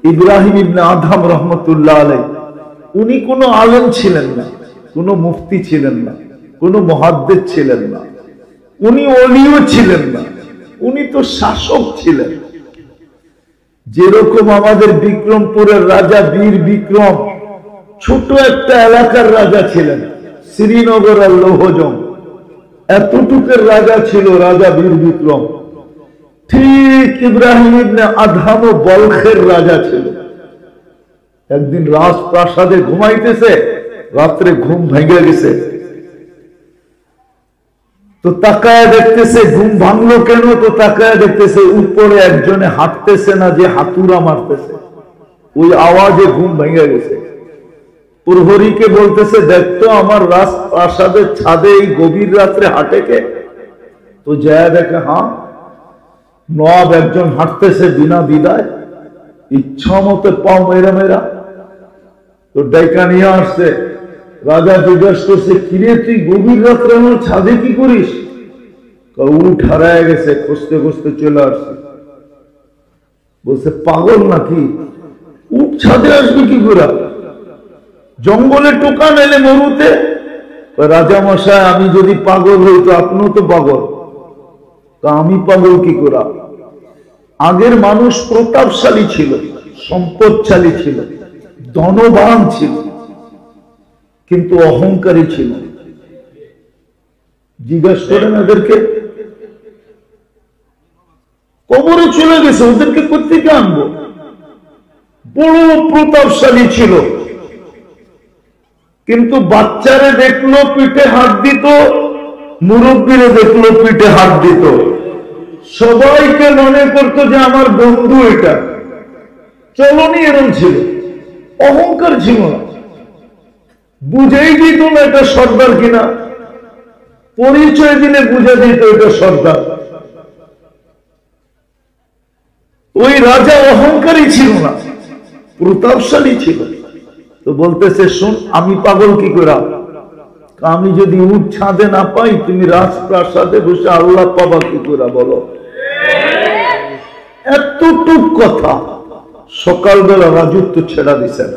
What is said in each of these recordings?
ইব্রাহিম ইবনে Adham রহমতুল্লাহ আলাইহি, উনি কোনো আলেম ছিলেন না, কোনো মুফতি ছিলেন না, কোনো মুহাদ্দিস ছিলেন না, উনি ওলিও ছিলেন না, উনি তো শাসক ছিলেন। যেরকম আমাদের বিক্রমপুরের রাজা বীর বিক্রম ছোট একটা এলাকার রাজা ছিলেন, শ্রীনগর আর লৌহজং এতটুকের রাজা ছিল রাজা বীর বিক্রম, ঠিক ইব্রাহিম ইবনে আদহাম বলখের রাজা ছিল। একদিন রাজপ্রাসাদে ঘুমাইতেছে, রাত্রে ঘুম ভেঙে গেছে, তো তাকায় দেখতেছে ঘুম ভাঙলো কেন, তো তাকায় দেখতেছে উপরে একজনে হাঁটতেছে না, যে হাতুড়া মারতেছে, ওই আওয়াজে ঘুম ভেঙে গেছে। প্রহরীকে বলতেছে, দেখতো আমার রাজপ্রাসাদের ছাদে এই গভীর রাত্রে হাঁটে কে? তো যায় দেখে, হ্যাঁ নবাব একজন হাঁটতেছে বিনা দিদায়, ইচ্ছা মতো পাও মেরা মেরা। তো ডাইকা নিয়ে আসছে, রাজা জিজ্ঞাসা করছে, কিরে তুই গভীর রাত্রে আমার ছাদে কি করিস? উঠ হারায় গেছে, খুঁজতে খুঁজতে চলে আসছে। বলছে পাগল নাকি, উঠ ছাদে আসবি কি করে? জঙ্গলে টোকা নেলে মরুতে। রাজা মশাই আমি যদি পাগল হই তো আপনিও তো পাগল, তা আমি পাগল কি করে? আগের মানুষ প্রতাপশালী ছিল, সম্পদশালী ছিল, ধনবান ছিল, কিন্তু অহংকারী ছিল। জিজ্ঞাসা করেন এদেরকে, কবরে চলে গেছে, ওদেরকে কোত্থেকে আনবো? বড় প্রতাপশালী ছিল, কিন্তু বাচ্চারে দেখলো পিঠে হাত দিত, মুরব্বীরে দেখলো পিঠে হাত দিত, সবাইকে মনে করতো যে আমার বন্ধু। এটা চলনি এরম ছিল, অহংকার ছিল না, বুঝেই দিত না এটা সর্দার কিনা, পরিচয় দিলে বুঝে দিত এটা সর্দার। ওই রাজা অহংকারী ছিল না, প্রতাপশালী ছিল। তো বলতেছে, শোন আমি পাগল কি করে? আমি যদি উঠ ছাদে না পাই, তুমি রাজপ্রাসাদে বসে আল্লাহ পাবা কি করে বলো? এতটুক কথা। সকালবেলা রাজত্ব ছেড়া দিছেন,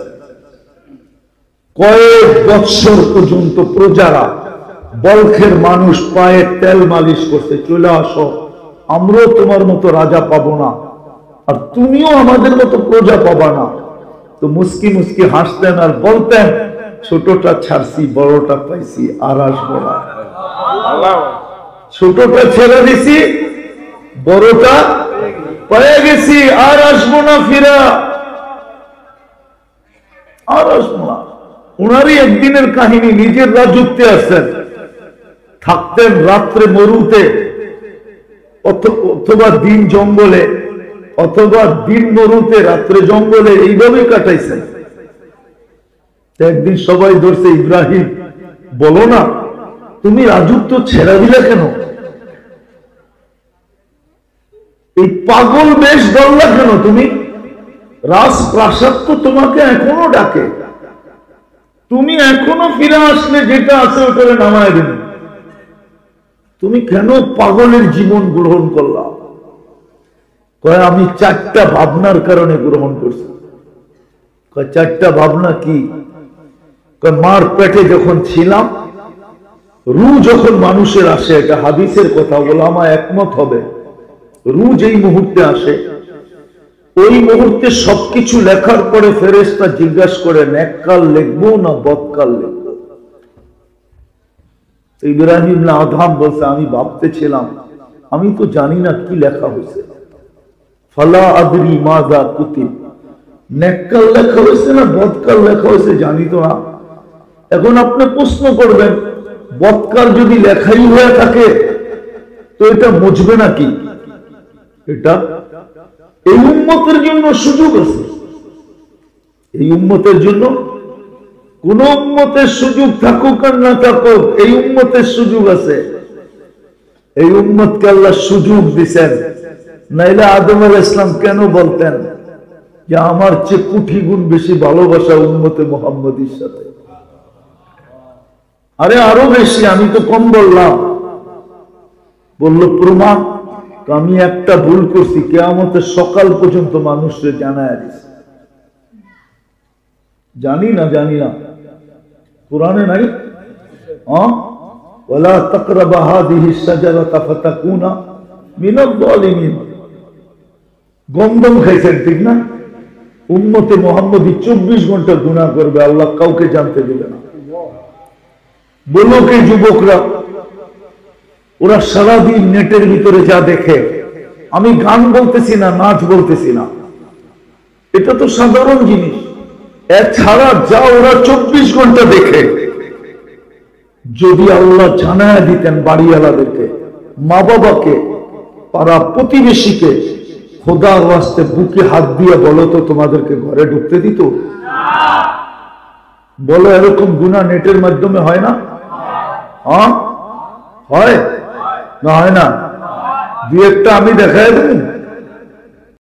কয়েক বৎসর পর্যন্ত প্রজারা বলখের মানুষ পায়ে তেল মালিশ করতে, চলে আসো, আমরাও তোমার মতো রাজা পাবো না, আর তুমিও আমাদের মতো প্রজা পাবা না। তো মুস্কি মুস্কি হাসতেন আর বলতেন, ছোটটা ছাড়ছি বড়টা পাইছি, আর আসবো না। ছোটটা ছেড়ে দিছি, বড়টা পেয়ে গেছি, আর আসবো না ফিরা, আর আসবো না। উনারই একদিনের কাহিনী, নিজের রাজত্বে আসছেন, থাকতেন রাত্রে মরুতে অথবা দিন জঙ্গলে, অথবা দিন মরুতে রাত্রে জঙ্গলে, এইভাবে কাটাইছেন। একদিন সবাই ধরছে, ইব্রাহিম বলো না তুমি রাজত্ব ছেড়া দিলে কেন? এই পাগল বেশ ধরলা কেন তুমি? রাজপ্রাসাদ তো তোমাকে এখনো ডাকে, তুমি এখনো ফিরে আসলে যেটা আছে ওটা নামায় দেন, তুমি কেন পাগলের জীবন গ্রহণ করলা? কয় আমি চারটা ভাবনার কারণে গ্রহণ করছি। কয় চারটা ভাবনা কি? কয় মার পেটে যখন ছিলাম, রু যখন মানুষের আসে, এটা হাদিসের কথা, ওলামা একমত হবে, রু যেই মুহূর্তে আসে, ওই মুহূর্তে সবকিছু লেখার পরে ফেরেশতা জিজ্ঞাসা করে, নেককাল লিখবো না বদকাল লিখবো? ইব্রাহিম ইবনে আদহাম বলছে, আমি ভাবতেছিলাম, আমি তো জানি না কি লেখা হয়েছে, ফালা আদরি মাযা কুতিব, নেককাল লেখা হয়েছে না বদকাল লেখা হয়েছে জানি তো না। এখন আপনি প্রশ্ন করবেন, বদকাল যদি লেখাই হয়ে থাকে তো এটা মুছবে নাকি? এটা এই উম্মতের জন্য সুযোগ আছে, এই উম্মতের জন্য, কোন উম্মতের সুযোগ থাকুক আর না থাকুক, এই উম্মতের সুযোগ আছে। এই উম্মতকে আল্লাহ সুযোগ দিছেন, নাইলে আদম আলাইহিস সালাম কেন বলতেন যে আমার চেয়ে কোটি গুণ বেশি ভালোবাসা উম্মতে মুহাম্মদীর সাথে? আরে আরো বেশি, আমি তো কম বললাম। বললো প্রমাণ, আমি একটা ভুল করছি, কিয়ামতের সকাল পর্যন্ত মানুষকে জানায় দিছি। জানি না কুরআনে নাই? ওয়ালা তাকরাবা হাযিহিস শাজারাতা ফাতাকুনা মিনাল যালিমিন। গন্ধম খাইছেন, ঠিক না? উম্মতে মুহাম্মদী 24 ঘন্টা গুনাহ করবে, আল্লাহ কাউকে জানতে দিবে না। বলো কে যুবকরা, ওরা সারাদিন নেটের ভিতরে যা দেখে, আমি গান বলতেছি না, নাচ বলতেছি না, এটা তো সাধারণ জিনিস। এছাড়া যা ওরা 24 ঘন্টা দেখে, যদি আল্লাহ জানায় দিতেন বাড়িওয়ালাদেরকে, মা বাবাকে, পাড়া প্রতিবেশীকে, খোদার ওয়াস্তে বুকে হাত দিয়ে বলো তো তোমাদেরকে ঘরে ঢুকতে দিত? বলো, এরকম গুনাহ নেটের মাধ্যমে হয় না? হয় না হয় না? দুই একটা আমি দেখাই দেব।